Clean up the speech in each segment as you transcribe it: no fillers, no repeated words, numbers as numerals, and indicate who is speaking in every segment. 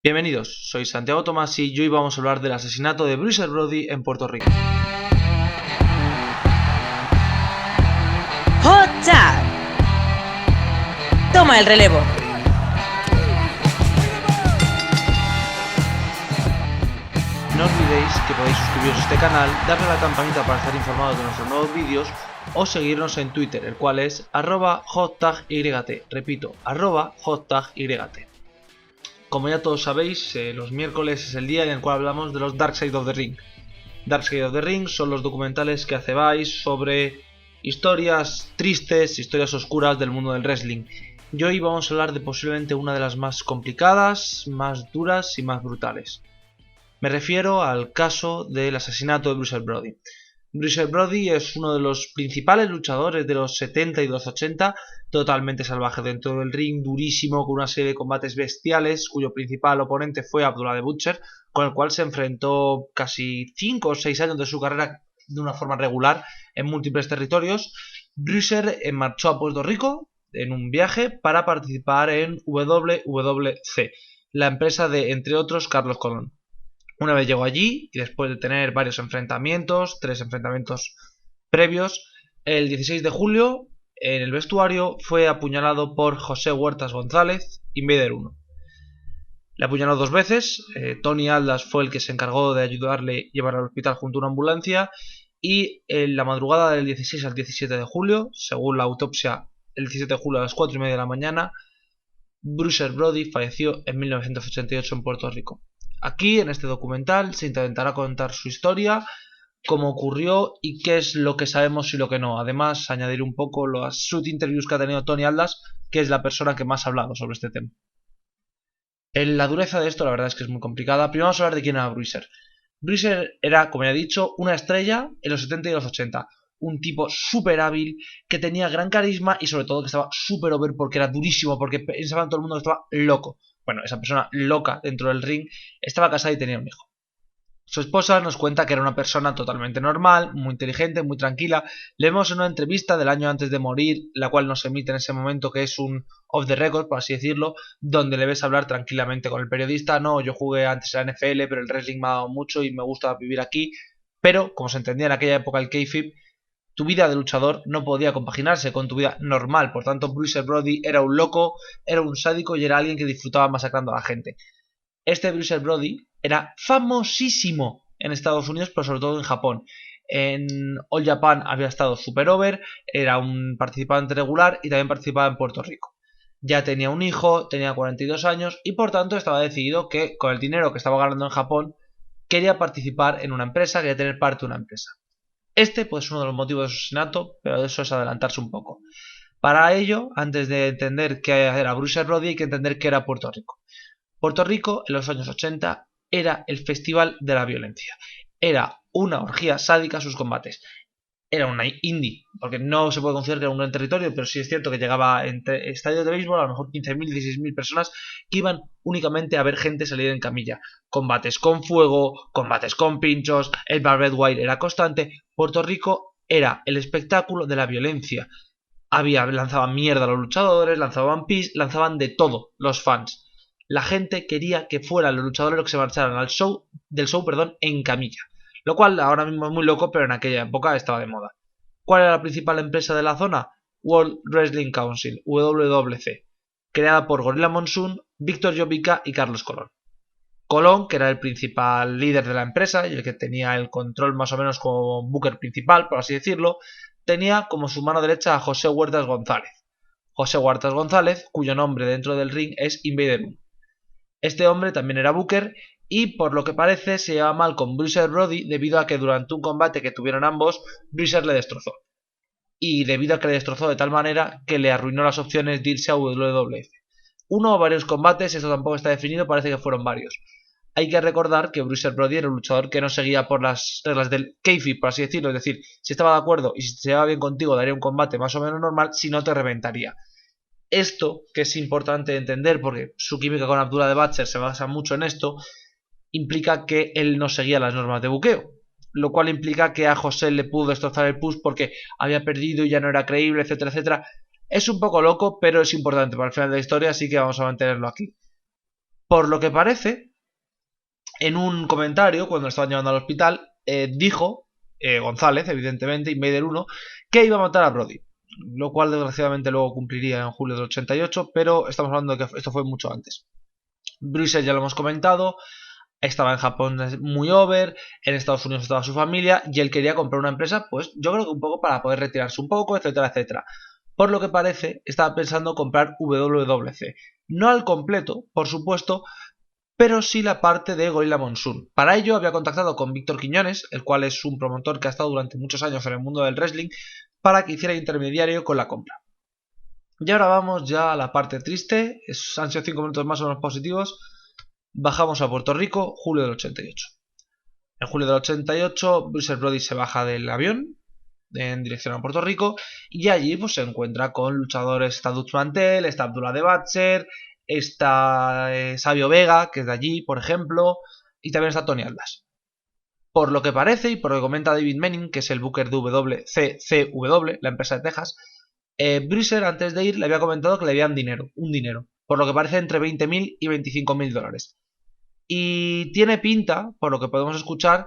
Speaker 1: Bienvenidos, soy Santiago Tomasi y hoy vamos a hablar del asesinato de Bruiser Brody en Puerto Rico.
Speaker 2: Hot Tag. Toma el relevo.
Speaker 1: No olvidéis que podéis suscribiros a este canal, darle a la campanita para estar informados de nuestros nuevos vídeos o seguirnos en Twitter, el cual es @HotTagYT. Repito, @HotTagYT. Como ya todos sabéis, los miércoles es el día en el cual hablamos de los Dark Side of the Ring. Dark Side of the Ring son los documentales que hace Vice sobre historias tristes, historias oscuras del mundo del wrestling. Y hoy vamos a hablar de posiblemente una de las más complicadas, más duras y más brutales. Me refiero al caso del asesinato de Bruiser Brody. Bruiser Brody es uno de los principales luchadores de los 70 y de los 80, totalmente salvaje dentro del ring, durísimo, con una serie de combates bestiales, cuyo principal oponente fue Abdullah the Butcher, con el cual se enfrentó casi 5 o 6 años de su carrera de una forma regular en múltiples territorios. Bruiser marchó a Puerto Rico en un viaje para participar en WWC, la empresa de, entre otros, Carlos Colón. Una vez llegó allí, y después de tener varios enfrentamientos, 3 enfrentamientos previos, el 16 de julio, en el vestuario, fue apuñalado por José Huertas González, Invader 1. Le apuñaló 2 veces, Tony Aldas fue el que se encargó de ayudarle a llevar al hospital junto a una ambulancia, y en la madrugada del 16 al 17 de julio, según la autopsia, el 17 de julio a las 4:30 de la mañana, Bruiser Brody falleció en 1988 en Puerto Rico. Aquí, en este documental, se intentará contar su historia, cómo ocurrió y qué es lo que sabemos y lo que no. Además, añadir un poco las shoot interviews que ha tenido Tony Aldas, que es la persona que más ha hablado sobre este tema. La dureza de esto, la verdad es que es muy complicada. Primero vamos a hablar de quién era Bruiser. Bruiser era, como ya he dicho, una estrella en los 70 y los 80. Un tipo súper hábil, que tenía gran carisma y sobre todo que estaba súper over porque era durísimo, porque pensaban todo el mundo que estaba loco. Bueno, esa persona loca dentro del ring estaba casada y tenía un hijo. Su esposa nos cuenta que era una persona totalmente normal, muy inteligente, muy tranquila. Le vemos en una entrevista del año antes de morir, la cual nos emite en ese momento, que es un off the record, por así decirlo, donde le ves hablar tranquilamente con el periodista. No, yo jugué antes en la NFL, pero el wrestling me ha dado mucho y me gusta vivir aquí. Pero, como se entendía en aquella época el kayfabe, tu vida de luchador no podía compaginarse con tu vida normal. Por tanto, Bruiser Brody era un loco, era un sádico y era alguien que disfrutaba masacrando a la gente. Este Bruiser Brody era famosísimo en Estados Unidos, pero sobre todo en Japón. En All Japan había estado super over, era un participante regular y también participaba en Puerto Rico. Ya tenía un hijo, tenía 42 años y por tanto estaba decidido que con el dinero que estaba ganando en Japón quería participar en una empresa, quería tener parte de una empresa. Este pues es uno de los motivos de su asesinato, pero eso es adelantarse un poco. Para ello, antes de entender qué era Bruiser Brody, hay que entender qué era Puerto Rico. Puerto Rico, en los años 80, era el festival de la violencia. Era una orgía sádica sus combates. Era una indie, porque no se puede considerar que era un gran territorio, pero sí es cierto que llegaba entre estadios de béisbol a lo mejor 15.000, 16.000 personas que iban únicamente a ver gente salir en camilla. Combates con fuego, combates con pinchos, el barbed wire era constante. Puerto Rico era el espectáculo de la violencia. Lanzaban mierda a los luchadores, lanzaban pis, lanzaban de todo los fans. La gente quería que fueran los luchadores los que se marcharan al show, en camilla. Lo cual ahora mismo es muy loco, pero en aquella época estaba de moda. ¿Cuál era la principal empresa de la zona? World Wrestling Council, WWC, creada por Gorilla Monsoon, Víctor Jovica y Carlos Colón. Colón, que era el principal líder de la empresa y el que tenía el control más o menos como booker principal, por así decirlo, tenía como su mano derecha a José Huertas González. José Huertas González, cuyo nombre dentro del ring es Invader 1. Este hombre también era booker y por lo que parece se llevaba mal con Bruiser Brody debido a que durante un combate que tuvieron ambos, Bruiser le destrozó. Y debido a que le destrozó de tal manera que le arruinó las opciones de irse a WWF. Uno o varios combates, esto tampoco está definido, parece que fueron varios. Hay que recordar que Bruiser Brody era un luchador que no seguía por las reglas del kayfabe, por así decirlo. Es decir, si estaba de acuerdo y si se llevaba bien contigo daría un combate más o menos normal, si no te reventaría. Esto, que es importante entender porque su química con Abdullah the Butcher se basa mucho en esto, implica que él no seguía las normas de buqueo. Lo cual implica que a José le pudo destrozar el push porque había perdido y ya no era creíble, etcétera, etcétera. Es un poco loco, pero es importante para el final de la historia, así que vamos a mantenerlo aquí. Por lo que parece, en un comentario, cuando lo estaban llevando al hospital, dijo González, evidentemente, Invader 1, que iba a matar a Brody. Lo cual desgraciadamente luego cumpliría en julio del 88, pero estamos hablando de que esto fue mucho antes. Bruiser ya lo hemos comentado, estaba en Japón muy over, en Estados Unidos estaba su familia y él quería comprar una empresa, pues yo creo que un poco para poder retirarse un poco, etcétera, etcétera. Por lo que parece, estaba pensando comprar WWC. No al completo, por supuesto, pero sí la parte de Gorilla Monsoon. Para ello había contactado con Víctor Quiñones, el cual es un promotor que ha estado durante muchos años en el mundo del wrestling, para que hiciera intermediario con la compra. Y ahora vamos ya a la parte triste, han sido 5 minutos más o menos positivos. Bajamos a Puerto Rico, julio del 88. En julio del 88, Bruiser Brody se baja del avión en dirección a Puerto Rico y allí pues se encuentra con luchadores, está Dutch Mantel, está Abdullah de Butcher, está Sabio Vega, que es de allí, por ejemplo, y también está Tony Atlas. Por lo que parece, y por lo que comenta David Manning, que es el booker de WCCW, la empresa de Texas, Bruiser antes de ir le había comentado que le debían un dinero, por lo que parece entre 20.000 y 25.000 dólares. Y tiene pinta, por lo que podemos escuchar,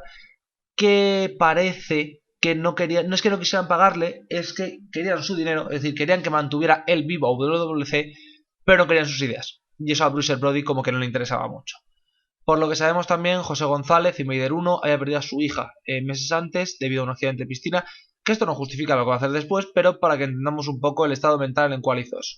Speaker 1: que parece que no querían, no es que no quisieran pagarle, es que querían su dinero, es decir, querían que mantuviera él vivo a WWC, pero no querían sus ideas. Y eso a Bruiser Brody como que no le interesaba mucho. Por lo que sabemos también, José González, Invader 1, había perdido a su hija meses antes debido a un accidente de piscina, que esto no justifica lo que va a hacer después, pero para que entendamos un poco el estado mental en el cual hizo eso.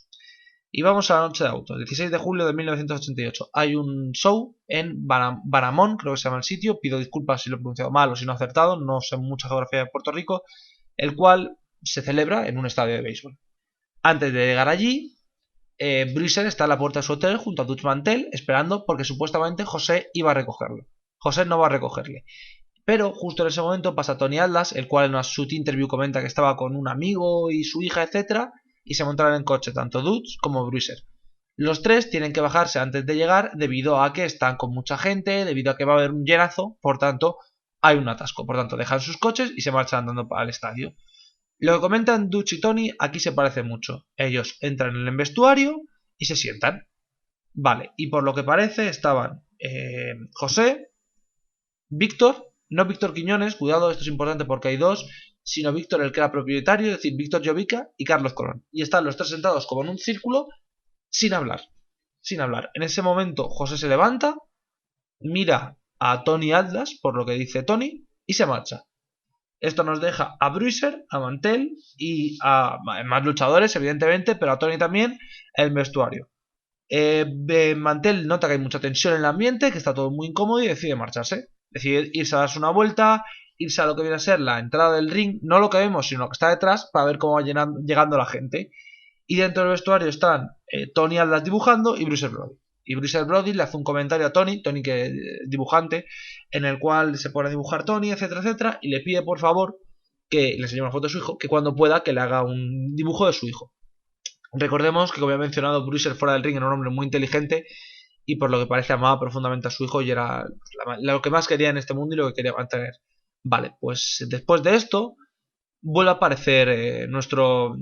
Speaker 1: Y vamos a la noche de autos, 16 de julio de 1988. Hay un show en Baramón, creo que se llama el sitio. Pido disculpas si lo he pronunciado mal o si no he acertado, no sé mucha geografía de Puerto Rico. El cual se celebra en un estadio de béisbol. Antes de llegar allí, Bruiser está en la puerta de su hotel junto a Dutch Mantel, esperando porque supuestamente José iba a recogerlo. José no va a recogerle. Pero justo en ese momento pasa Tony Atlas, el cual en una shoot interview comenta que estaba con un amigo y su hija, etc. Y se montaron en coche tanto Dutch como Bruiser. Los tres tienen que bajarse antes de llegar debido a que están con mucha gente, debido a que va a haber un llenazo, por tanto hay un atasco. Por tanto dejan sus coches y se marchan andando para el estadio. Lo que comentan Dutch y Tony aquí se parece mucho. Ellos entran en el vestuario y se sientan. Vale, y por lo que parece estaban José, Víctor, no Víctor Quiñones, cuidado, esto es importante porque hay dos, sino Víctor el que era propietario, es decir, Víctor Jovica y Carlos Colón. Y están los tres sentados como en un círculo, sin hablar. Sin hablar. En ese momento José se levanta, mira a Tony Atlas, por lo que dice Tony, y se marcha. Esto nos deja a Bruiser, a Mantel y a más luchadores, evidentemente, pero a Tony también, el vestuario. Mantel nota que hay mucha tensión en el ambiente, que está todo muy incómodo y decide marcharse. Decide irse a darse una vuelta, irse a lo que viene a ser la entrada del ring, no lo que vemos, sino lo que está detrás, para ver cómo va llegando la gente. Y dentro del vestuario están Tony Atlas dibujando y Bruiser Brody. Y Bruiser Brody le hace un comentario a Tony que es dibujante, en el cual se pone a dibujar Tony, etcétera, etcétera, y le pide por favor que le enseñe una foto de su hijo, que cuando pueda que le haga un dibujo de su hijo. Recordemos que, como había mencionado, Bruiser fuera del ring era un hombre muy inteligente y por lo que parece amaba profundamente a su hijo y era lo que más quería en este mundo y lo que quería mantener. Vale, pues después de esto vuelve a aparecer nuestro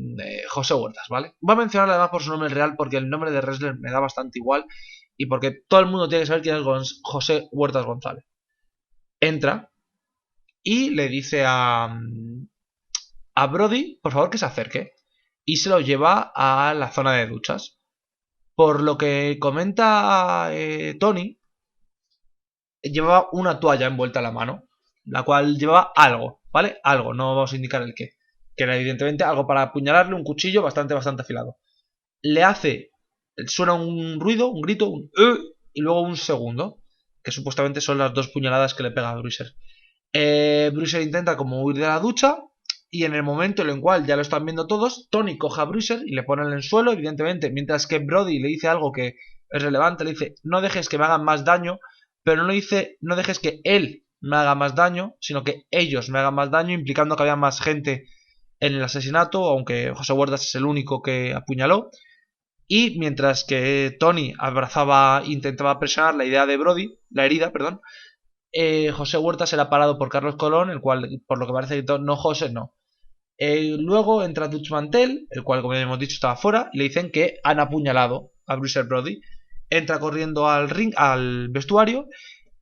Speaker 1: José Huertas, ¿vale? Voy a mencionarle además por su nombre real porque el nombre de wrestler me da bastante igual y porque todo el mundo tiene que saber quién es José Huertas González. Entra y le dice a Brody, por favor, que se acerque y se lo lleva a la zona de duchas. Por lo que comenta Tony, llevaba una toalla envuelta en la mano, la cual llevaba algo, ¿vale? Algo, no vamos a indicar el qué. Que era evidentemente algo para apuñalarle, un cuchillo bastante afilado. Le hace, suena un ruido, un grito, un y luego un segundo, que supuestamente son las dos puñaladas que le pega a Bruiser. Bruiser intenta como huir de la ducha y en el momento en el cual ya lo están viendo todos, Tony coge a Bruiser y le pone en el suelo, evidentemente, mientras que Brody le dice algo que es relevante, le dice, no dejes que me hagan más daño, pero no dice, no dejes que él me haga más daño, sino que ellos me hagan más daño, implicando que había más gente en el asesinato, aunque José Huertas es el único que apuñaló. Y mientras que Tony intentaba presionar la idea de Brody, la herida, perdón, José Huertas era parado por Carlos Colón, el cual, por lo que parece, gritó, no José, no. Luego entra Dutch Mantel, el cual, como ya hemos dicho, estaba fuera, y le dicen que han apuñalado a Bruiser Brody, entra corriendo al ring, al vestuario,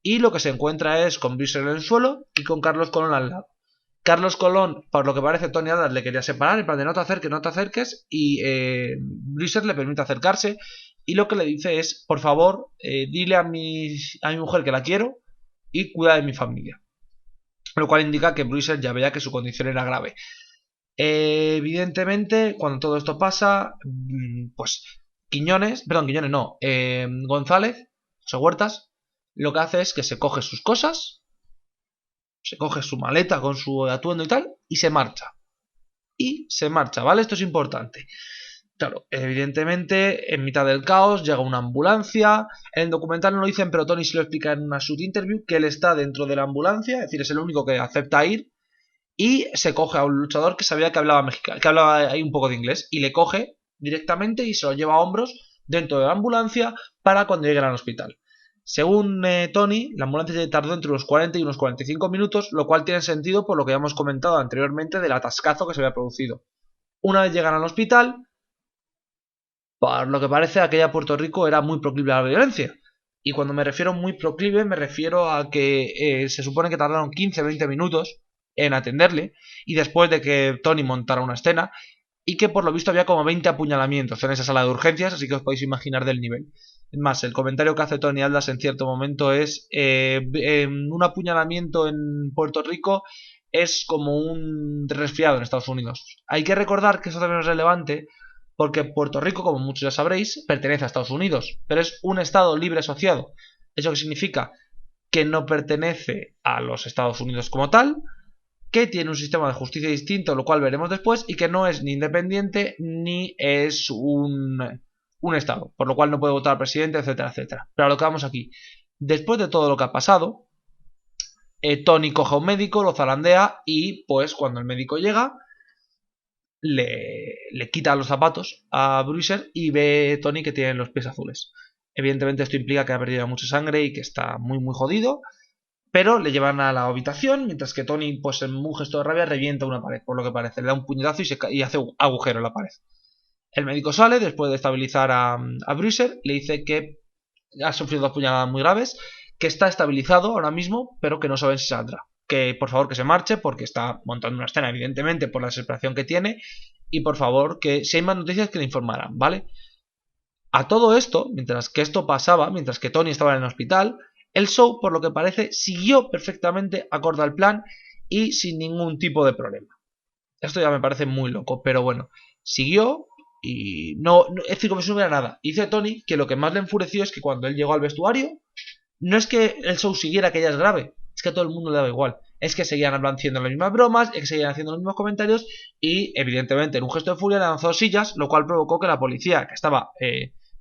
Speaker 1: y lo que se encuentra es con Bruiser en el suelo y con Carlos Colón al lado. Carlos Colón, por lo que parece, Tony Atlas le quería separar, en plan de no te acerques, no te acerques, y Bruiser le permite acercarse, y lo que le dice es, por favor, dile a mi mujer que la quiero y cuida de mi familia. Lo cual indica que Bruiser ya veía que su condición era grave. Evidentemente, cuando todo esto pasa, pues Quiñones no, González, José Huertas, lo que hace es que se coge sus cosas, se coge su maleta con su atuendo y tal, y se marcha. ¿Vale? Esto es importante. Claro, evidentemente, en mitad del caos llega una ambulancia. En el documental no lo dicen, pero Tony se lo explica en una shoot interview, que él está dentro de la ambulancia, es decir, es el único que acepta ir, y se coge a un luchador que sabía que hablaba mexicano, que hablaba ahí un poco de inglés, y le coge directamente y se lo lleva a hombros dentro de la ambulancia para cuando lleguen al hospital. Según Tony, la ambulancia tardó entre unos 40 y unos 45 minutos, lo cual tiene sentido por lo que ya hemos comentado anteriormente del atascazo que se había producido. Una vez llegan al hospital, por lo que parece, aquella Puerto Rico era muy proclive a la violencia. Y cuando me refiero muy proclive, me refiero a que se supone que tardaron 15-20 minutos en atenderle, y después de que Tony montara una escena, y que por lo visto había como 20 apuñalamientos en esa sala de urgencias, así que os podéis imaginar del nivel. Es más, el comentario que hace Tony Atlas en cierto momento es un apuñalamiento en Puerto Rico es como un resfriado en Estados Unidos. Hay que recordar que eso también es relevante, porque Puerto Rico, como muchos ya sabréis, pertenece a Estados Unidos, pero es un estado libre asociado. ¿Eso qué significa? Que no pertenece a los Estados Unidos como tal, que tiene un sistema de justicia distinto, lo cual veremos después, y que no es ni independiente ni es un estado, por lo cual no puede votar al presidente, etcétera, etcétera. Pero a lo que vamos aquí, después de todo lo que ha pasado, Tony coge a un médico, lo zarandea, y pues cuando el médico llega, le quita los zapatos a Bruiser y ve Tony que tiene los pies azules. Evidentemente esto implica que ha perdido mucha sangre y que está muy muy jodido, pero le llevan a la habitación, mientras que Tony, pues en un gesto de rabia, revienta una pared, por lo que parece. Le da un puñetazo y hace un agujero en la pared. El médico sale, después de estabilizar a Bruiser, le dice que ha sufrido 2 puñaladas muy graves, que está estabilizado ahora mismo, pero que no saben si saldrá. Que por favor que se marche, porque está montando una escena, evidentemente, por la desesperación que tiene, y por favor que si hay más noticias que le informaran, ¿vale? A todo esto, mientras que esto pasaba, mientras que Tony estaba en el hospital, el show, por lo que parece, siguió perfectamente acorde al plan y sin ningún tipo de problema. Esto ya me parece muy loco, pero bueno, siguió y es decir, como si no hubiera nada. Dice Tony que lo que más le enfureció es que cuando él llegó al vestuario, no es que el show siguiera, que ya es grave, es que a todo el mundo le daba igual. Es que seguían haciendo las mismas bromas, es que seguían haciendo los mismos comentarios y, evidentemente, en un gesto de furia le lanzó sillas, lo cual provocó que la policía, que estaba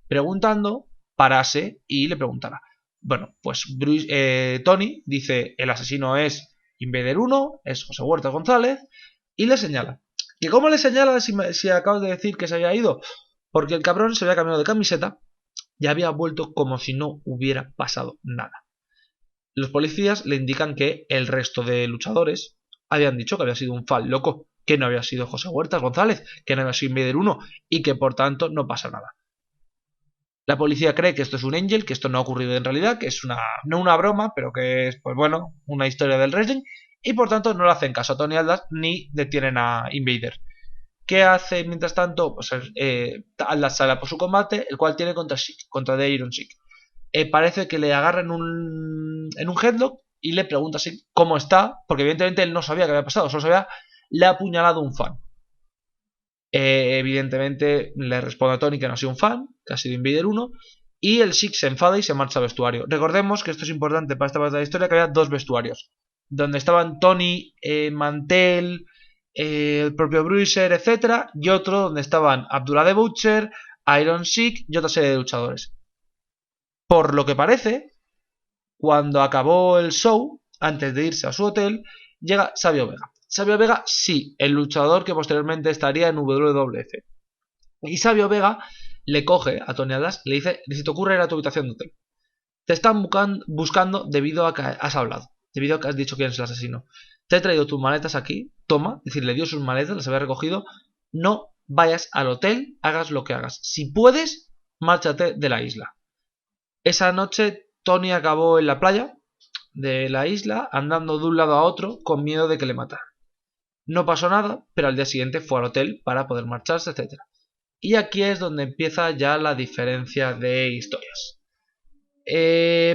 Speaker 1: preguntando, parase y le preguntara. Bueno, pues Tony dice el asesino es Invader 1, es José Huerta González, y le señala. ¿Y cómo le señala si acabas de decir que se había ido? Porque el cabrón se había cambiado de camiseta y había vuelto como si no hubiera pasado nada. Los policías le indican que el resto de luchadores habían dicho que había sido un fall loco, que no había sido José Huerta González, que no había sido Invader 1 y que por tanto no pasa nada. La policía cree que esto es un Angel, que esto no ha ocurrido en realidad, que es no una broma, pero que es, pues bueno, una historia del wrestling, y por tanto no le hacen caso a Tony Atlas ni detienen a Invader. ¿Qué hace mientras tanto? Pues Atlas sale por su combate, el cual tiene contra The Iron Sheik. Parece que le agarra en un headlock y le pregunta así cómo está, porque evidentemente él no sabía qué había pasado, solo sabía le ha apuñalado un fan. Evidentemente le responde a Tony que no ha sido un fan, que ha sido Invader 1, y el Sheik se enfada y se marcha al vestuario. Recordemos que esto es importante para esta parte de la historia, que había 2 vestuarios, donde estaban Tony, Mantel, el propio Bruiser, etc., y otro donde estaban Abdullah the Butcher, Iron Sheik y otra serie de luchadores. Por lo que parece, cuando acabó el show, antes de irse a su hotel, llega Savio Vega. Savio Vega, sí, el luchador que posteriormente estaría en WWF. Y Savio Vega le coge a Tony Atlas y le dice: si te ocurre ir a tu habitación de hotel. Te están buscando debido a que has hablado, debido a que has dicho quién es el asesino. Te he traído tus maletas aquí, toma, es decir, le dio sus maletas, las había recogido. No vayas al hotel, hagas lo que hagas. Si puedes, márchate de la isla. Esa noche Tony acabó en la playa de la isla andando de un lado a otro con miedo de que le mataran. No pasó nada, pero al día siguiente fue al hotel para poder marcharse, etc. Y aquí es donde empieza ya la diferencia de historias.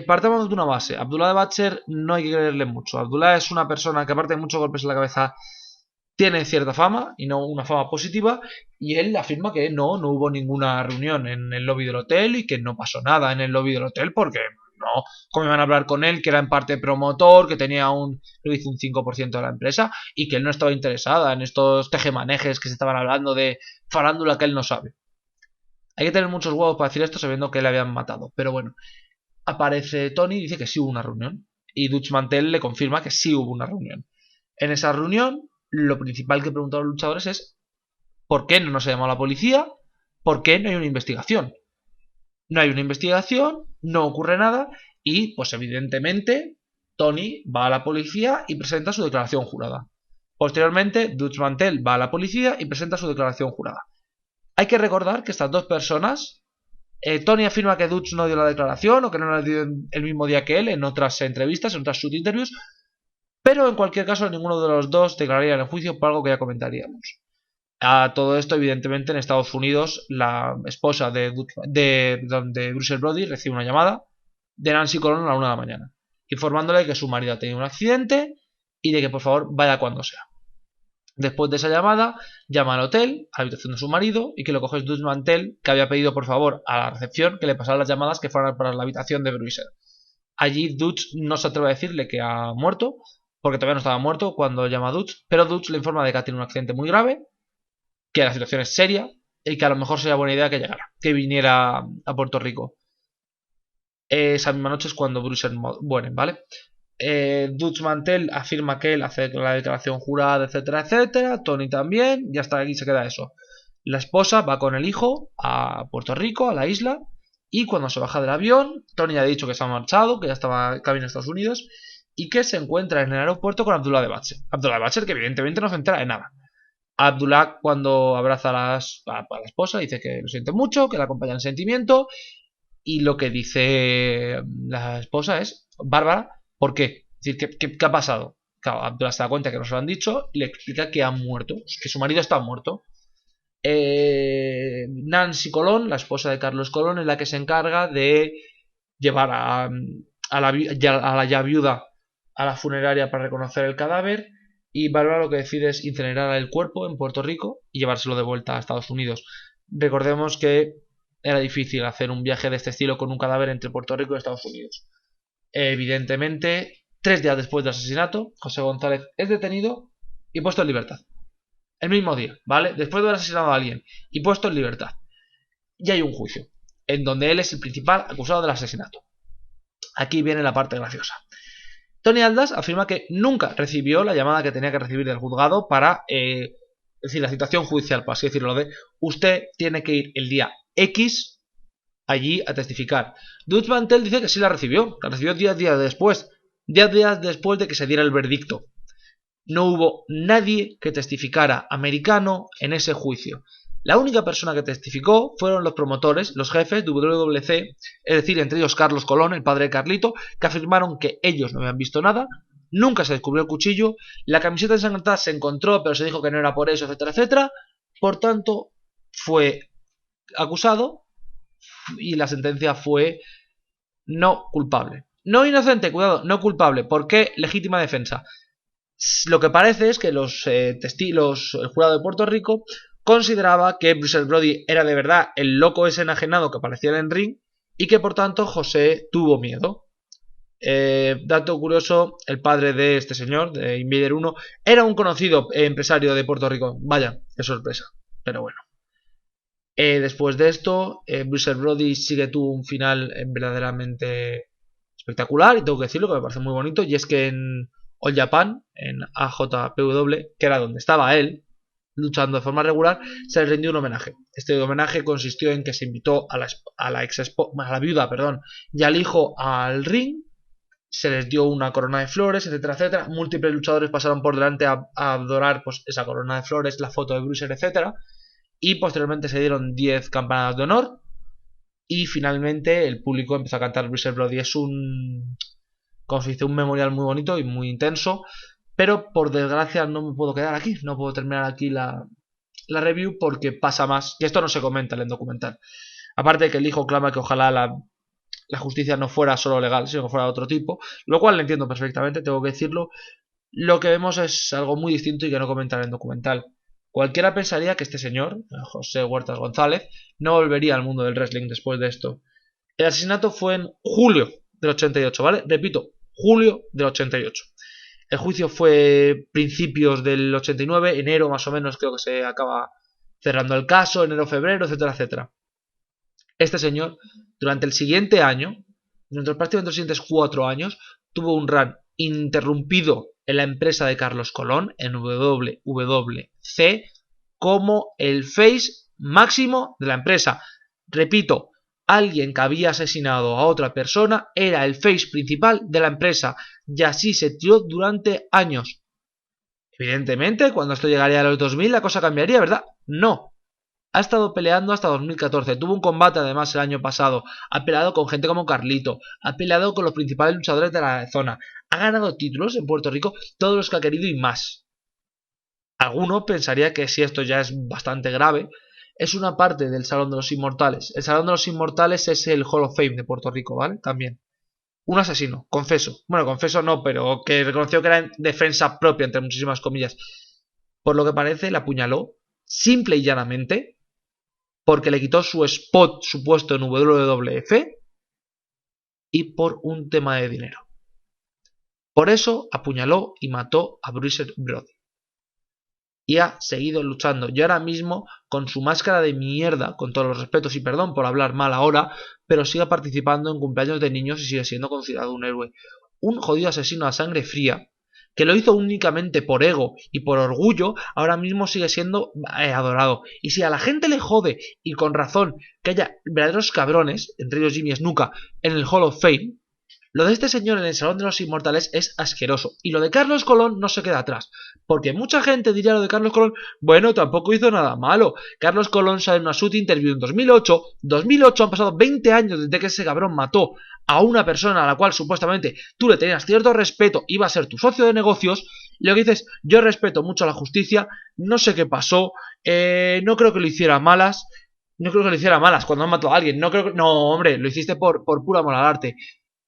Speaker 1: Partamos de una base. Abdullah de Batcher no hay que creerle mucho. Abdullah es una persona que aparte de muchos golpes en la cabeza tiene cierta fama y no una fama positiva, y él afirma que no hubo ninguna reunión en el lobby del hotel y que no pasó nada en el lobby del hotel porque no, cómo iban a hablar con él, que era en parte promotor, que tenía un 5% de la empresa y que él no estaba interesada en estos tejemanejes que se estaban hablando de farándula que él no sabe. Hay que tener muchos huevos para decir esto sabiendo que le habían matado, pero bueno, aparece Tony y dice que sí hubo una reunión y Dutch Mantel le confirma que sí hubo una reunión. En esa reunión lo principal que preguntaron los luchadores es ¿por qué no nos ha llamado la policía? ¿Por qué no hay una investigación? No hay una investigación, no ocurre nada y pues evidentemente Tony va a la policía y presenta su declaración jurada. Posteriormente Dutch Mantel va a la policía y presenta su declaración jurada. Hay que recordar que estas dos personas, Tony afirma que Dutch no dio la declaración o que no la dio el mismo día que él en otras entrevistas, en otras shoot-interviews, pero en cualquier caso ninguno de los dos declararía en el juicio por algo que ya comentaríamos. A todo esto, evidentemente, en Estados Unidos, la esposa de Bruce Brody recibe una llamada de Nancy Colón a la 1 de la mañana, informándole que su marido ha tenido un accidente y de que por favor vaya cuando sea. Después de esa llamada, llama al hotel, a la habitación de su marido, y que lo coge Dutch Mantel, que había pedido por favor a la recepción que le pasara las llamadas que fueran para la habitación de Bruiser. Allí Dutch no se atreve a decirle que ha muerto, porque todavía no estaba muerto cuando llama a Dutch, pero Dutch le informa de que ha tenido un accidente muy grave, que la situación es seria y que a lo mejor sería buena idea que llegara, que viniera a Puerto Rico. Esa misma noche es cuando Bruce muere, ¿vale? Dutch Mantel afirma que él hace la declaración jurada, etcétera, etcétera. Tony también, y hasta aquí se queda eso. La esposa va con el hijo a Puerto Rico, a la isla, y cuando se baja del avión, Tony ha dicho que se ha marchado, que ya estaba camino a Estados Unidos, y que se encuentra en el aeropuerto con Abdullah de Batcher. Abdullah de Batcher, que evidentemente no se entera de nada. Abdullah, cuando abraza a la esposa, dice que lo siente mucho, que la acompaña en sentimiento, y lo que dice la esposa es: Bárbara, ¿por qué? Es decir, ¿qué ha pasado? Claro, Abdullah se da cuenta que no se lo han dicho y le explica que ha muerto, que su marido está muerto. Nancy Colón, la esposa de Carlos Colón, es la que se encarga de llevar a la ya viuda a la funeraria para reconocer el cadáver, y Bárbara lo que decide es incinerar el cuerpo en Puerto Rico y llevárselo de vuelta a Estados Unidos. Recordemos que era difícil hacer un viaje de este estilo con un cadáver entre Puerto Rico y Estados Unidos. Evidentemente, 3 días después del asesinato, José González es detenido y puesto en libertad. El mismo día, ¿vale? Después de haber asesinado a alguien y puesto en libertad. Y hay un juicio, en donde él es el principal acusado del asesinato. Aquí viene la parte graciosa. Tony Aldas afirma que nunca recibió la llamada que tenía que recibir del juzgado para, es decir, la citación judicial, por así decirlo, de usted tiene que ir el día X allí a testificar. Dutch Mantel dice que sí la recibió 10 días después, 10 días después de que se diera el veredicto. No hubo nadie que testificara americano en ese juicio. La única persona que testificó fueron los promotores, los jefes de WWC, es decir, entre ellos Carlos Colón, el padre de Carlito, que afirmaron que ellos no habían visto nada, nunca se descubrió el cuchillo, la camiseta ensangrentada se encontró, pero se dijo que no era por eso, etcétera, etcétera. Por tanto, fue acusado y la sentencia fue no culpable. No inocente, cuidado, no culpable. ¿Por qué legítima defensa? Lo que parece es que el jurado de Puerto Rico consideraba que Bruce Brody era de verdad el loco ese enajenado que aparecía en el ring y que por tanto José tuvo miedo. Dato curioso, el padre de este señor, de Invader 1, era un conocido empresario de Puerto Rico. Vaya, qué sorpresa, pero bueno. Después de esto, Bruce Brody sí que tuvo un final verdaderamente espectacular, y tengo que decirlo que me parece muy bonito, y es que en All Japan, en AJPW, que era donde estaba él, luchando de forma regular, se le rindió un homenaje. Este homenaje consistió en que se invitó a la viuda, y al hijo al ring, se les dio una corona de flores, etcétera, etcétera. Múltiples luchadores pasaron por delante a adorar pues, esa corona de flores, la foto de Bruiser, etcétera. Y posteriormente se dieron 10 campanadas de honor. Y finalmente el público empezó a cantar Bruiser Brody. Es como se dice, un memorial muy bonito y muy intenso. Pero por desgracia no me puedo quedar aquí. No puedo terminar aquí la review porque pasa más. Y esto no se comenta en el documental. Aparte de que el hijo clama que ojalá la justicia no fuera solo legal, sino que fuera de otro tipo. Lo cual lo entiendo perfectamente, tengo que decirlo. Lo que vemos es algo muy distinto y que no comentan en el documental. Cualquiera pensaría que este señor, José Huertas González, no volvería al mundo del wrestling después de esto. El asesinato fue en julio del 88, ¿vale? Repito, julio del 88. El juicio fue principios del 89, enero más o menos creo que se acaba cerrando el caso, enero, febrero, etcétera, etcétera. Este señor, durante el siguiente año, durante prácticamente los siguientes 4 años, tuvo un run ininterrumpido en la empresa de Carlos Colón, en WWC, como el face máximo de la empresa. Repito, alguien que había asesinado a otra persona era el face principal de la empresa, y así se tiró durante años. Evidentemente, cuando esto llegaría a los 2000, la cosa cambiaría, ¿verdad? No. Ha estado peleando hasta 2014, tuvo un combate además el año pasado, ha peleado con gente como Carlito, ha peleado con los principales luchadores de la zona, ha ganado títulos en Puerto Rico, todos los que ha querido y más. Alguno pensaría que si esto ya es bastante grave, es una parte del Salón de los Inmortales. El Salón de los Inmortales es el Hall of Fame de Puerto Rico, ¿vale? También. Un asesino, confeso. Bueno, confeso no, pero que reconoció que era en defensa propia, entre muchísimas comillas. Por lo que parece, la apuñaló, simple y llanamente, porque le quitó su spot supuesto en WWF y por un tema de dinero. Por eso apuñaló y mató a Bruiser Brody. Y ha seguido luchando. Y ahora mismo, con su máscara de mierda, con todos los respetos y perdón por hablar mal ahora, pero sigue participando en cumpleaños de niños y sigue siendo considerado un héroe. Un jodido asesino a sangre fría, que lo hizo únicamente por ego y por orgullo, ahora mismo sigue siendo adorado. Y si a la gente le jode, y con razón, que haya verdaderos cabrones, entre ellos Jimmy Snuka, en el Hall of Fame, lo de este señor en el Salón de los Inmortales es asqueroso. Y lo de Carlos Colón no se queda atrás. Porque mucha gente diría lo de Carlos Colón, bueno, tampoco hizo nada malo. Carlos Colón sale en una shoot interview en 2008. 2008 han pasado 20 años desde que ese cabrón mató a una persona a la cual supuestamente tú le tenías cierto respeto, iba a ser tu socio de negocios. Y lo que dices, yo respeto mucho a la justicia, no sé qué pasó, no creo que lo hiciera malas. No creo que lo hiciera malas cuando han matado a alguien. No, hombre, lo hiciste por pura amor al arte.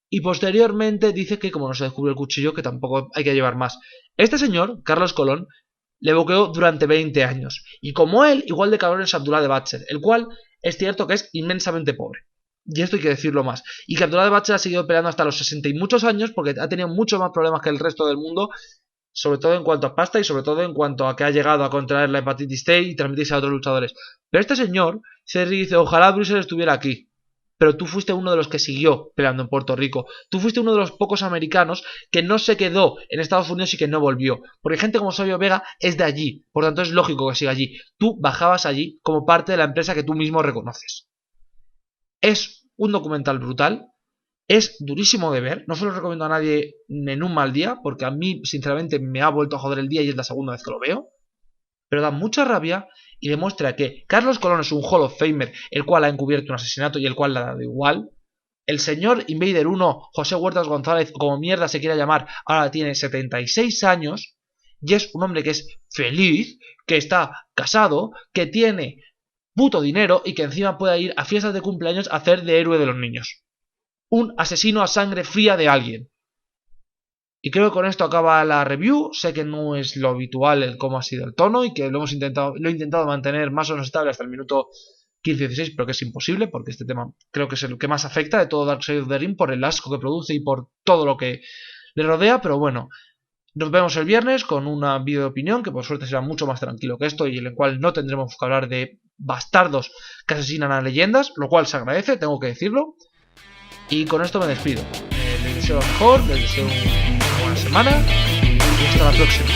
Speaker 1: Y posteriormente dice que como no se descubrió el cuchillo, que tampoco hay que llevar más. Este señor, Carlos Colón, le boqueó durante 20 años. Y como él, igual de cabrón es Abdullah de Batcher, el cual es cierto que es inmensamente pobre. Y esto hay que decirlo más. Y que Abdullah de Batcher ha seguido peleando hasta los 60 y muchos años porque ha tenido muchos más problemas que el resto del mundo, sobre todo en cuanto a pasta y sobre todo en cuanto a que ha llegado a contraer la hepatitis C y transmitirse a otros luchadores. Pero este señor se dice, ojalá Bruiser estuviera aquí. Pero tú fuiste uno de los que siguió peleando en Puerto Rico. Tú fuiste uno de los pocos americanos que no se quedó en Estados Unidos y que no volvió. Porque gente como Savio Vega es de allí. Por tanto es lógico que siga allí. Tú bajabas allí como parte de la empresa que tú mismo reconoces. Es un documental brutal. Es durísimo de ver. No se lo recomiendo a nadie en un mal día. Porque a mí sinceramente me ha vuelto a joder el día y es la segunda vez que lo veo. Pero da mucha rabia y demuestra que Carlos Colón es un Hall of Famer, el cual ha encubierto un asesinato y el cual le ha dado igual. El señor Invader 1, José Huertas González, o como mierda se quiera llamar, ahora tiene 76 años y es un hombre que es feliz, que está casado, que tiene puto dinero y que encima puede ir a fiestas de cumpleaños a hacer de héroe de los niños. Un asesino a sangre fría de alguien. Y creo que con esto acaba la review. Sé que no es lo habitual el cómo ha sido el tono y que lo he intentado mantener más o menos estable hasta el minuto 15-16, pero que es imposible porque este tema creo que es el que más afecta de todo Dark Side of the Ring por el asco que produce y por todo lo que le rodea. Pero bueno, nos vemos el viernes con una vídeo de opinión que por suerte será mucho más tranquilo que esto y en el cual no tendremos que hablar de bastardos que asesinan a leyendas, lo cual se agradece, tengo que decirlo. Y con esto me despido. Les deseo lo mejor, les deseo una buena semana y hasta la próxima.